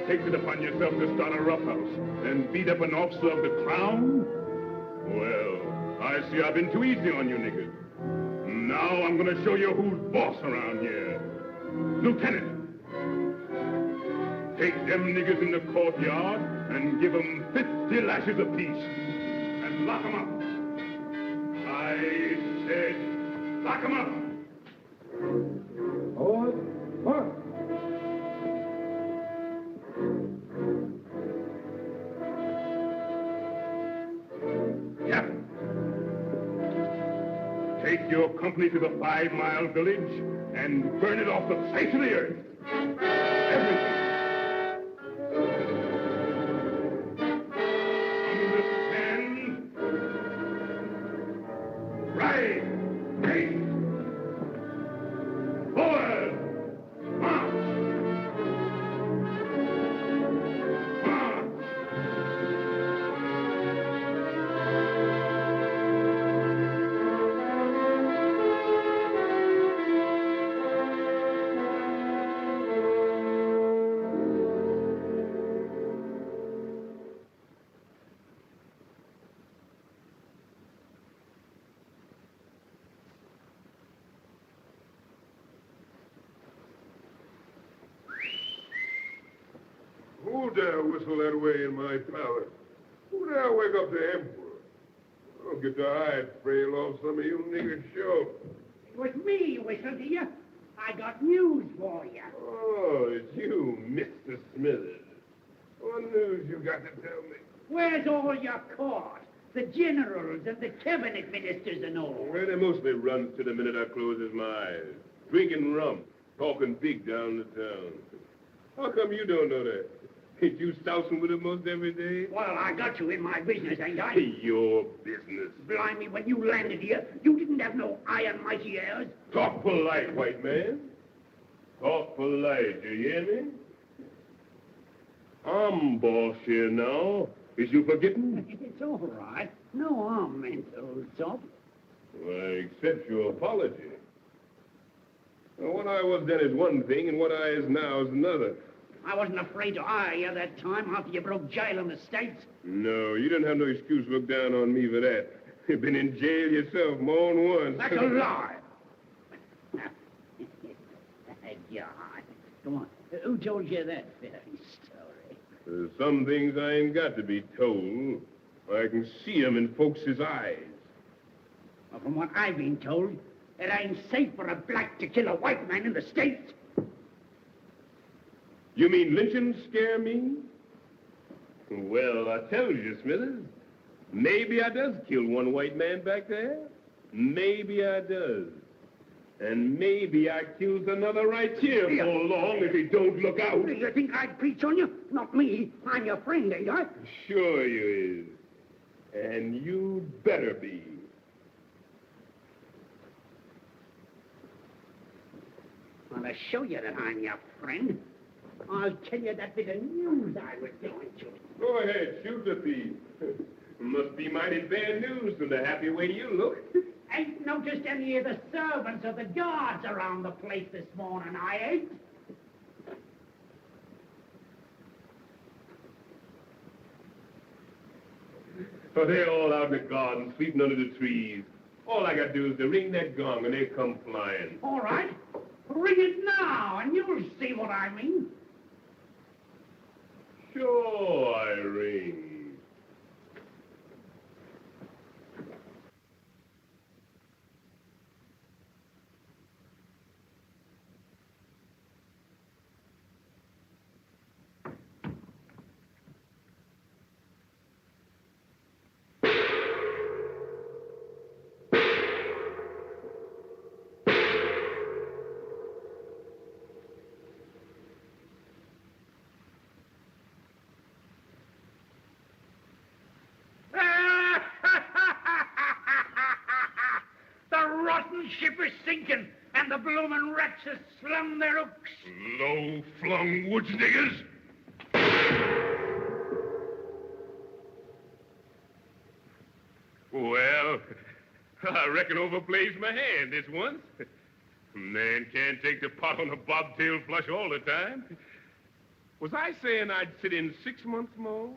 Takes it upon yourself to start a roughhouse and beat up an officer of the crown? Well, I see I've been too easy on you niggas. Now I'm gonna show you who's boss around here. Lieutenant, take them niggas in the courtyard and give them 50 lashes apiece and lock them up. I said, lock them up. Hold. Hold. Take your company to the 5-mile village and burn it off the face of the earth. Everything. Understand? Right. Hey. Forward. March. March. Who dare whistle that way in my palace? Who dare wake up the emperor? I'll get the hide frail off some of you niggers show. It was me whistled to you. I got news for you. Oh, it's you, Mr. Smithers. What news you got to tell me? Where's all your court? The generals and the cabinet ministers and all. Well, they mostly runs to the minute I closes my eyes. Drinking rum, talking big down the town. How come you don't know that? Ain't you sousing with them most every day? Well, I got you in my business, ain't I? Your business. Blimey, when you landed here, you didn't have no iron mighty airs. Talk polite, white man. Talk polite, you hear me? I'm boss here now. Is you forgetting? It's all right. No harm meant, old top. Well, I accept your apology. Well, what I was then is one thing, and what I is now is another. I wasn't afraid to hire you that time after you broke jail in the States. No, you didn't have no excuse to look down on me for that. You've been in jail yourself more than once. That's a lie. God. Come on. Who told you that fairy story? There's some things I ain't got to be told. I can see 'em in folks' eyes. Well, from what I've been told, it ain't safe for a black to kill a white man in the States. You mean lynching scare me? Well, I tell you, Smithers, maybe I does kill one white man back there. Maybe I does. And maybe I kills another right here for long if he don't look out. You think I'd preach on you? Not me. I'm your friend, ain't I? Sure you is. And you better be. Well, to show you that I'm your friend, I'll tell you that bit of news I was going to. Go ahead, shoot the thief. Must be mighty bad news from the happy way you look. Ain't noticed any of the servants or the guards around the place this morning, I ain't. Oh, they're all out in the garden, sleeping under the trees. All I got to do is to ring that gong and they come flying. All right. Ring it now, and you'll see what I mean. Sure, I ring. Ship is sinking, and the bloomin' rats have slung their hooks. Low-flung woods niggers. Well, I reckon overplays my hand this once. Man can't take the pot on a bobtail flush all the time. Was I saying I'd sit in 6 months more?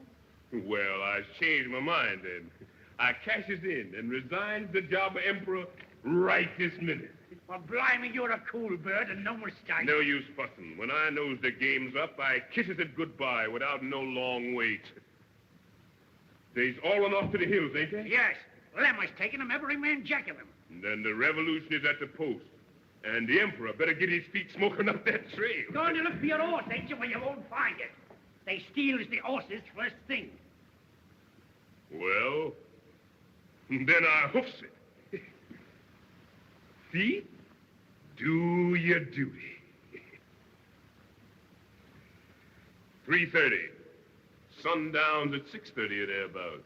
Well, I changed my mind then. I cashes in and resigns the job of emperor right this minute. Well, blimey, you're a cool bird and no mistake. No use fussing. When I knows the game's up, I kisses it goodbye without no long wait. They's all run off to the hills, ain't they? Yes. Lemmer's taking them, every man jack of them. And then the revolution is at the post. And the emperor better get his feet smoking up that trail. Going to look for your horse, ain't you? Well, you won't find it. They steals the horses first thing. Well, then I hoofs it. See? Do your duty. 3:30. Sundown's at 6:30 or thereabouts.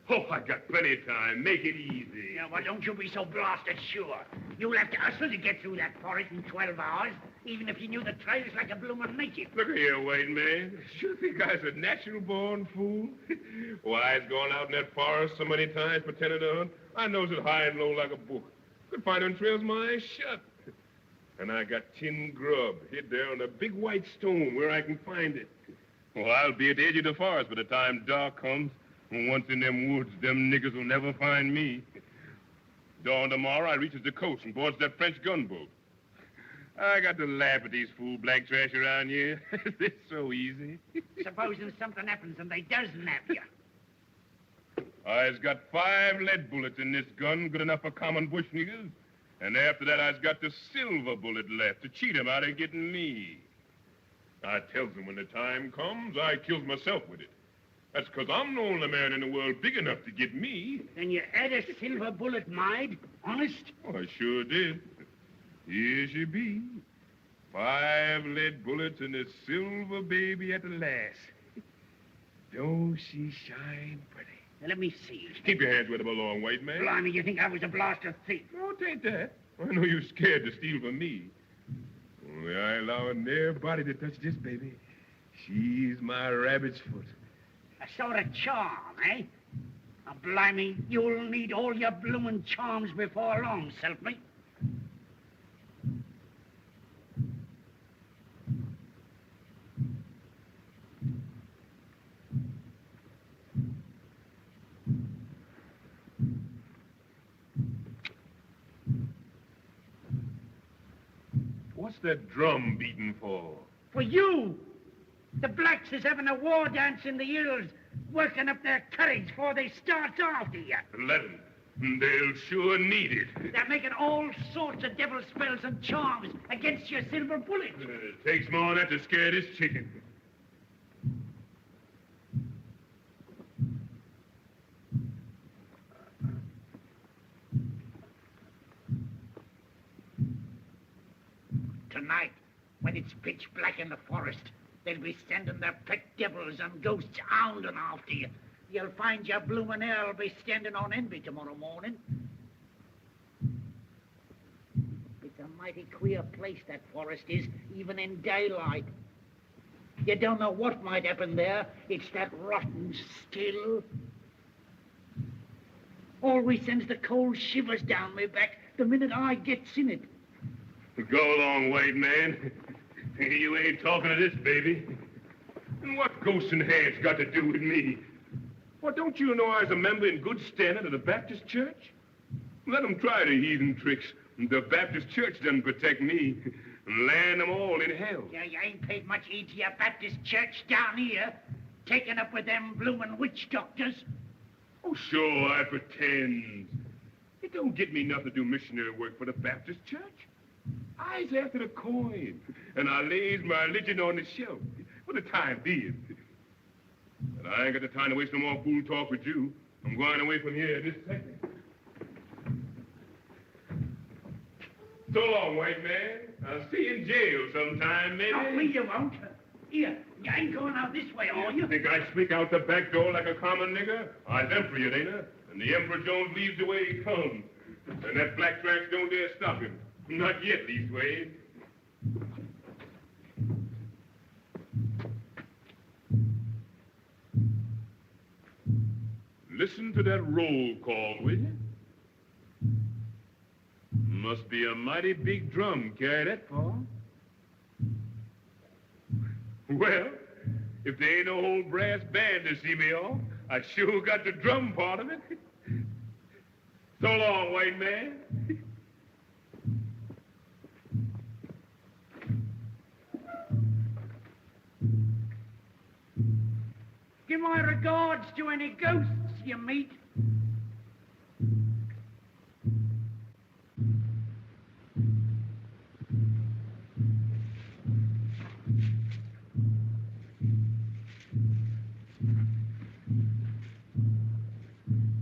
Oh, I got plenty of time. Make it easy. Yeah, well, don't you be so blasted sure. You'll have to hustle to get through that forest in 12 hours, even if you knew the trails like a bloomin' native. Look here, white man. Sure think I's a natural-born fool? Why, I's gone out in that forest so many times pretending to hunt. I knows it high and low like a book. Could find them trails my eyes shut. And I got tin grub hid there on a big white stone where I can find it. Well, I'll be at the edge of the forest by the time dark comes. And once in them woods, them niggers will never find me. Dawn tomorrow, I reaches the coast and boards that French gunboat. I got to laugh at these fool black trash around here. It's so easy. Supposing something happens and they does nab you. I's got 5 lead bullets in this gun, good enough for common bush niggers. And after that, I's got the silver bullet left to cheat 'em out of getting me. I tells 'em when the time comes, I kills myself with it. That's 'cause I'm the only man in the world big enough to get me. Then you had a silver bullet, Maid? Honest? Oh, I sure did. Here she be. 5 lead bullets and a silver baby at the last. Don't she shine pretty? Now, let me see. Keep your hands with him along, white man. Blimey, you think I was a blaster thief? No, it ain't that. I know you're scared to steal from me. Only I ain't allowing nobody to touch this baby. She's my rabbit's foot. A sort of charm, eh? Now, blimey, you'll need all your bloomin' charms before long, Self-me. What's that drum beating for? For you! The blacks is having a war dance in the hills, working up their courage before they start after you. Let 'em. They'll sure need it. They're making all sorts of devil spells and charms against your silver bullet. It takes more than that to scare this chicken. Tonight, when it's pitch black in the forest, they'll be sending their pet devils and ghosts hounding after you. You'll find your bloomin' hell be standing on envy tomorrow morning. It's a mighty queer place, that forest is, even in daylight. You don't know what might happen there. It's that rotten still. Always sends the cold shivers down my back the minute I gets in it. Go along, white man. You ain't talking to this baby. And what ghosts and hands got to do with me? Well, don't you know I was a member in good standing of the Baptist church? Let them try the heathen tricks. The Baptist church doesn't protect me. And land them all in hell. Yeah, you ain't paid much heed to your Baptist church down here. Taking up with them bloomin' witch doctors. Oh, sure, I pretend. It don't get me nothing to do missionary work for the Baptist church. I's after the coin, and I lays my religion on the shelf for the time being. But I ain't got the time to waste no more fool talk with you. I'm going away from here this second. So long, white man. I'll see you in jail sometime, maybe. Oh, me you won't. Here, you ain't going out this way, are you? Think I sneak out the back door like a common nigger? I's emperor, you ain't I? And the Emperor Jones leaves the way he comes. And that black trash don't dare stop him. Not yet, leastways. Listen to that roll call, will you? Must be a mighty big drum carry that far. Well, if there ain't no whole brass band to see me off, I sure got the drum part of it. So long, white man. Give my regards to any ghosts you meet.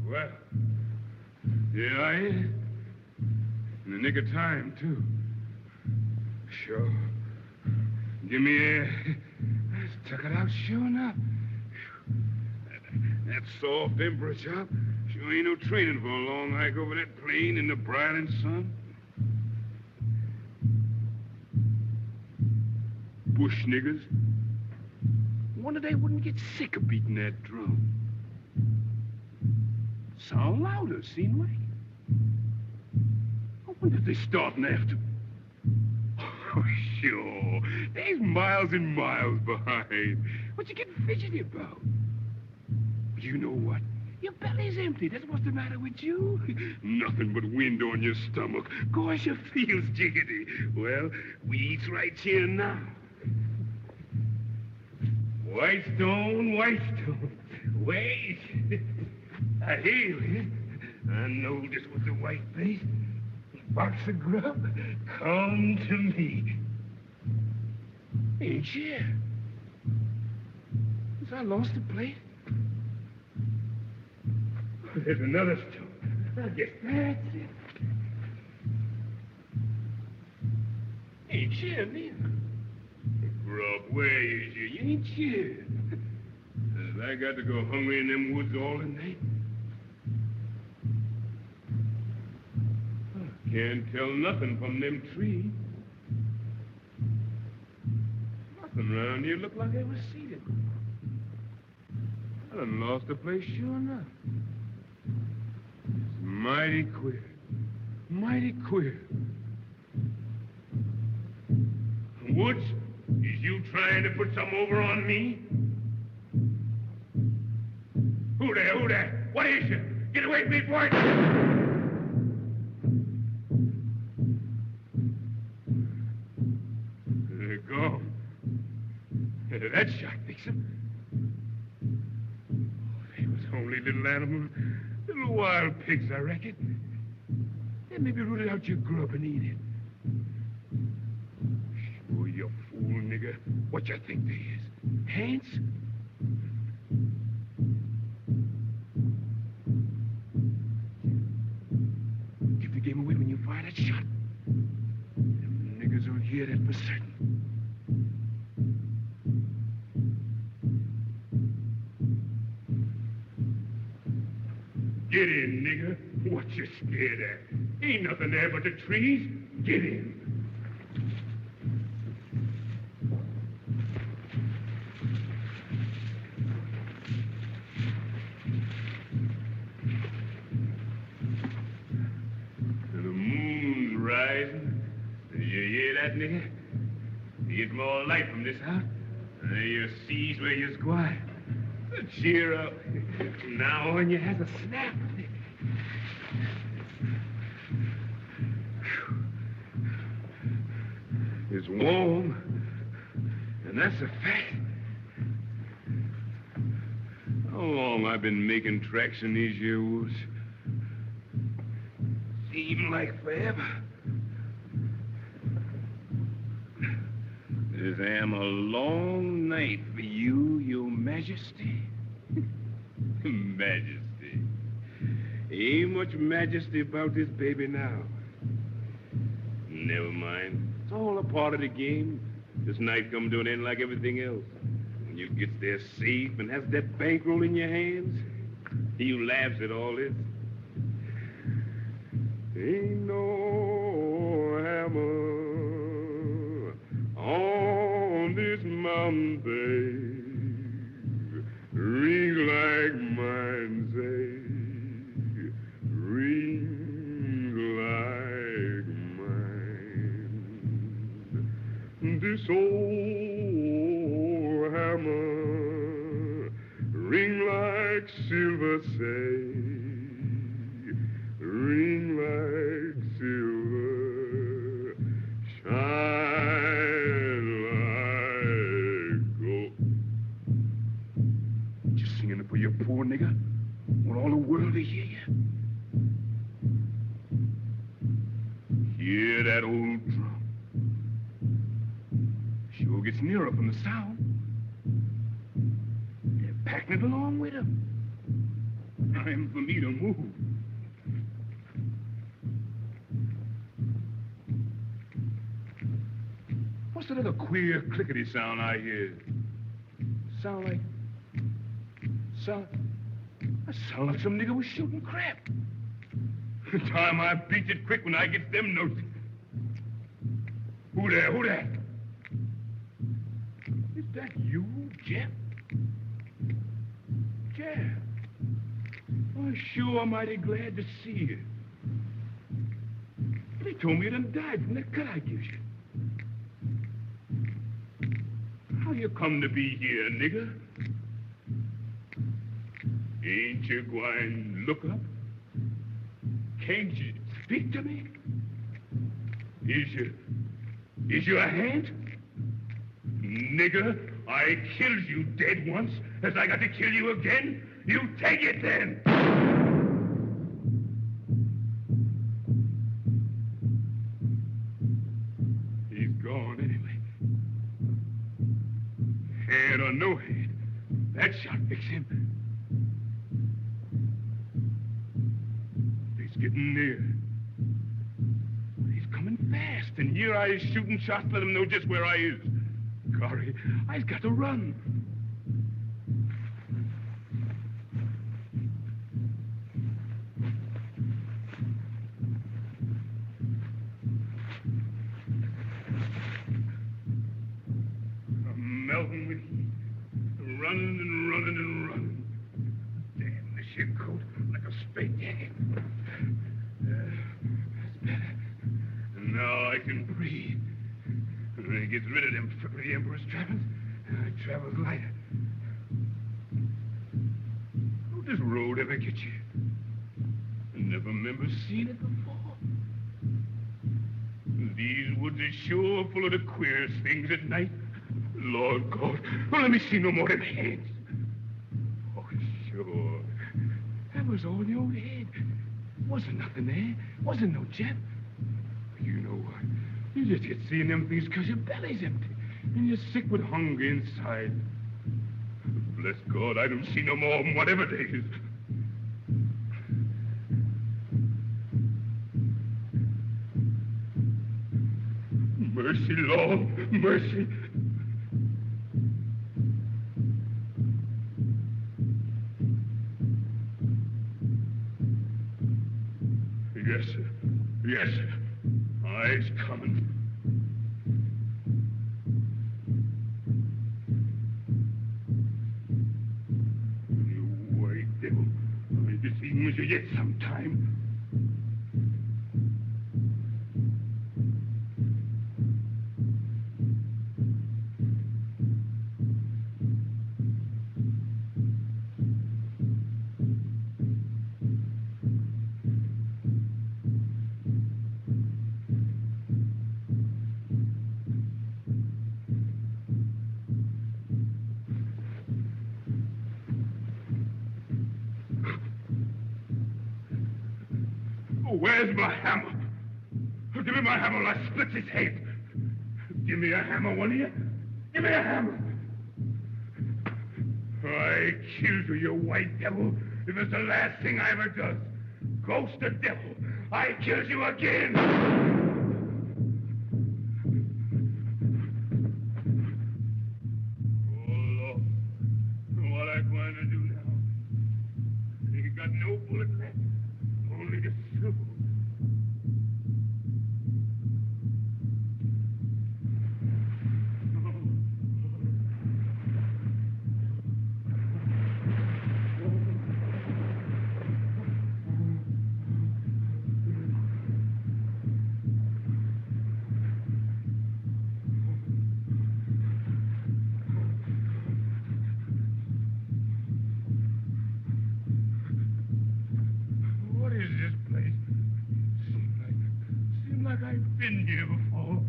Well, here I am. In the nick of time, too. Sure. Give me air. I stuck it out sure enough. That soft emperor chop sure ain't no training for a long hike over that plain in the brilliant sun. Bush niggers. Wonder they wouldn't get sick of beating that drum. Sound louder, seem like. I wonder if they're starting after. Oh, sure. They's miles and miles behind. What you getting fidgety about? You know what? Your belly's empty. That's what's the matter with you. Nothing but wind on your stomach. Course you feels jiggity. Well, we eats right here now. White stone, white stone. Wait. I hear you. I know just what the white face. Box of grub. Come to me. Ain't you? Since I lost the plate. There's another stone. I guess that's it. Ain't you, man? Grub, where is you? You ain't you. I got to go hungry in them woods all the night. Can't tell nothing from them trees. Nothing around here look like I was seated. I done lost the place sure enough. It's mighty queer. Mighty queer. Woods, is you trying to put some over on me? Who there? Who there? What is you? Get away from me, boy! They're gone. That shot fix him. They was only little animals, little wild pigs, I reckon. They maybe rooted out your grub and eat it. Sure, you fool, nigger. What you think they is? Hands? Give the game away when you fire that shot. Them niggers will hear that for certain. Get in, nigger. What you scared at? Ain't nothing there but the trees. Get in. The moon's rising. Do you hear that, nigger? You get more light from this house. You sees where you're squat. Cheer up. Now on you has a snap. It's warm, and that's a fact. How long I've been making tracks in these here woods? Seemed like forever. This am a long night for you, your majesty. Majesty. Ain't much majesty about this baby now. Never mind. It's all a part of the game. This night come to an end like everything else. When you get there safe and has that bankroll in your hands, you laughs at all this. Ain't no hammer on this mountain, babe, ring like mine say, ring like mine. This old hammer ring like silver say, ring like silver, shine like gold. Just singing it for your poor nigga? Want all the world to hear you? Hear that old drum? Sure gets nearer from the sound. They're packing it along with them. Time for me to move. What's that other queer clickety sound I hear? Sound like some nigga was shooting crap. Time I beat it quick when I get them notes. Who there? Who there? Is that you, Jeff? Jeff. Oh, sure, I'm mighty glad to see you. They told me you done died from that cut I gives you. How you come to be here, nigga? Ain't you going to look up? Can't you speak to me? Is you a hand? Nigga, I killed you dead once. Has I got to kill you again? You take it then! He's gone anyway. Head or no head, that shot fix him. He's getting near. He's coming fast, and here I is shooting shots, let him know just where I is. Golly, I've got to run. I'm melting with heat. Running and running and running. Damn, this shit coat like a straight jacket. That's better. And now I can breathe. And when he gets rid of them the Emperor's trappings, I travels lighter. How'd this road ever get you? I never remember seeing it before. These woods are sure full of the queerest things at night. Lord God, don't let me see no more of them heads. Oh, sure. That was all in your old head. Wasn't nothing there. Wasn't no Jeff. You know what? You just get seeing them things because your belly's empty. And you're sick with hunger inside. Bless God, I don't see no more of them, whatever it is. Mercy, Lord, mercy. Yes, sir. Yes, sir. I's coming. You white devil. I'll be seeing with you yet sometime. Where's my hammer? Give me my hammer or I split his head. Give me a hammer, one of you. Give me a hammer. I killed you, you white devil. It was the last thing I ever does. Ghost of devil, I kills you again. What I going to do now? He got no bullet left, only the soul. Been here before.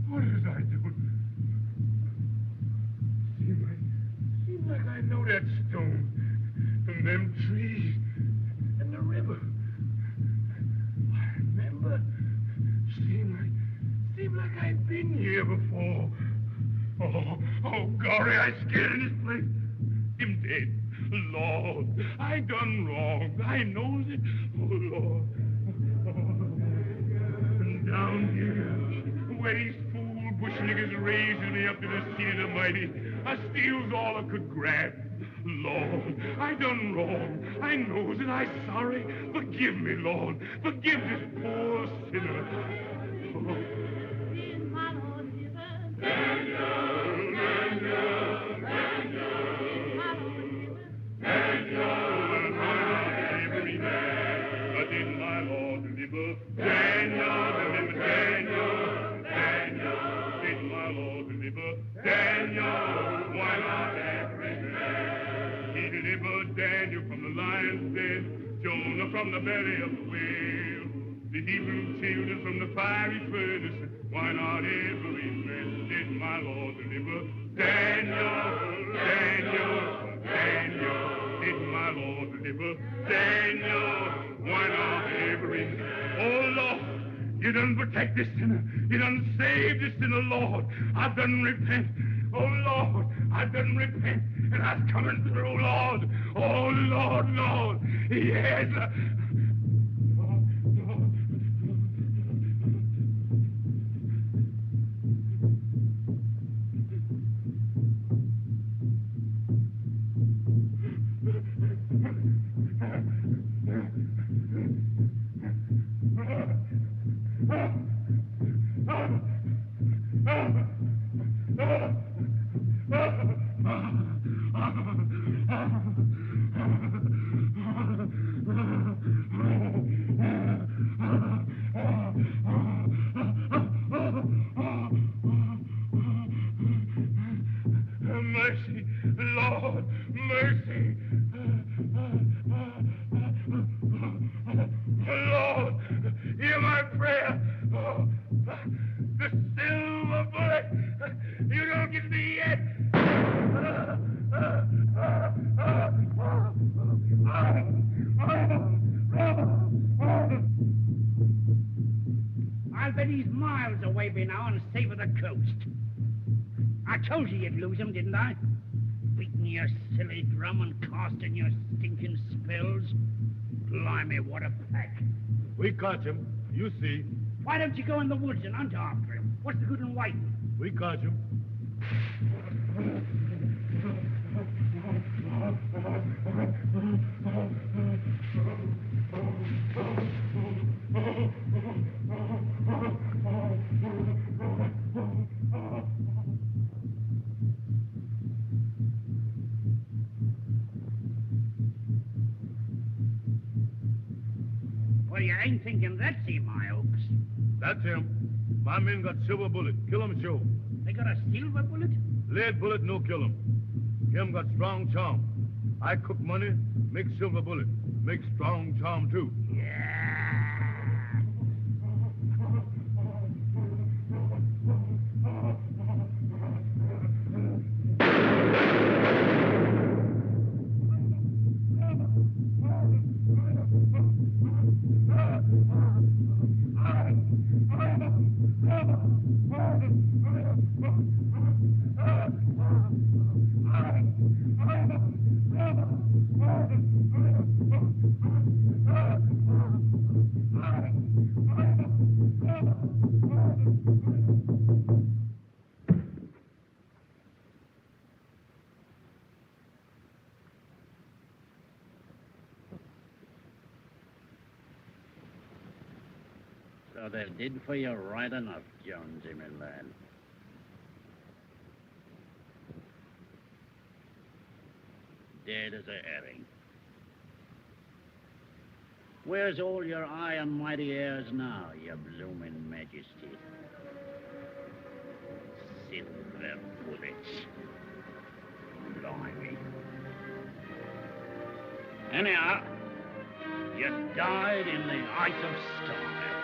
What is I doing? Seems like I know that stone, and them trees, and the river. I remember. Seems like I've been here before. Oh, gory, I scared in this place. Him dead. Lord, I done wrong. I knows it. Oh, Lord. And down here, where these fool bush niggas raised me up to the seat of the mighty, I steals all I could grab. Lord, I done wrong. I knows it. I sorry. Forgive me, Lord. Forgive this poor sinner. Daniel from the lion's den, Jonah from the belly of the whale, the Hebrew children from the fiery furnace. Why not every man did my Lord deliver? Daniel, Daniel, Daniel, did my Lord deliver? Daniel, why not every man? Oh, Lord, you done protect this sinner. You done save this sinner, Lord. I done repent. Oh, Lord, I done repent, and I'm coming through, Lord. Oh, Lord, Lord, yes. Mercy, Lord, mercy. Lord, hear my prayer. Oh, the silver bullet, you don't get me yet. I'll bet he's miles away by now and safe of the coast. I told you you'd lose him, didn't I? Beating your silly drum and casting your stinking spells. Blimey, what a pack. We caught him. You see. Why don't you go in the woods and hunt after him? What's the good in waiting? We caught him. Well, you ain't thinking that's him, my oaks. That's him. My men got silver bullet. Kill him, show. They got a silver bullet? Lead bullet, no kill him. Him got strong charm. I cook money, make silver bullet. Make strong charm, too. So they did for you right enough, Jonesy, my lad. Dead as a herring. Where's all your high and mighty airs now, your bloomin' majesty? Silver bullets. Blimey. Anyhow, you died in the height of style.